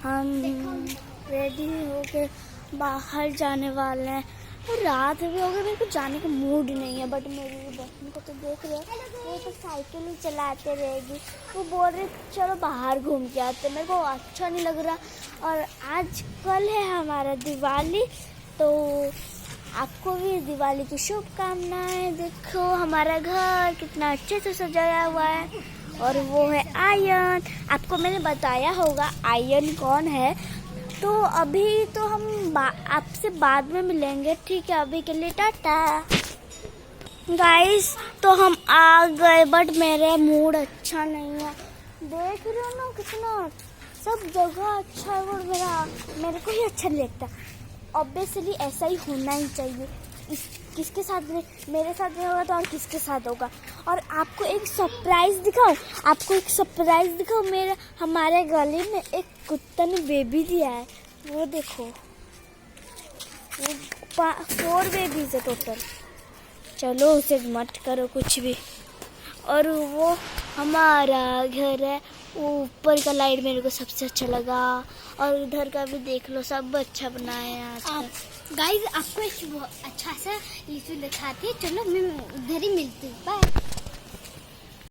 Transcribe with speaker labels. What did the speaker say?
Speaker 1: हम रेडी होके बाहर जाने वाले हैं। और रात भी हो गई, मेरे को जाने का मूड नहीं है। बट मेरी बहन को तो देख रहे हो, वो तो साइकिल ही चलाते रहेगी। वो बोल रहे चलो बाहर घूम के आते, मेरे को अच्छा नहीं लग रहा। और आज कल है हमारा दिवाली, तो आपको भी दिवाली की शुभकामनाएं। देखो हमारा घर कितना अच्छे से सजाया हुआ है। और वो है आयन, आपको मैंने बताया होगा आयन कौन है। तो अभी तो हम आपसे बाद में मिलेंगे, ठीक है? अभी के लिए टाटा गाइस। तो हम आ गए, बट मेरे मूड अच्छा नहीं है। देख रहे हो ना कितना सब जगह अच्छा है, और मेरे को ही अच्छा नहीं लगता। ऑब्वियसली ऐसा ही होना ही चाहिए। किसके साथ में, मेरे साथ में होगा तो और किसके साथ होगा। और आपको एक सरप्राइज दिखाओ, हमारे गली में एक कुत्ता ने बेबी दिया है। वो देखो, वो 4 बेबीज है टोटल। चलो उसे मत करो कुछ भी। और वो हमारा घर है, वो ऊपर का लाइट मेरे को सबसे अच्छा लगा। और उधर का भी देख लो, सब अच्छा बनाया है आज।
Speaker 2: गाइस आपको एक अच्छा सा लिचू दिखाती है, चलो मैं उधर ही मिलती हूँ। बाय।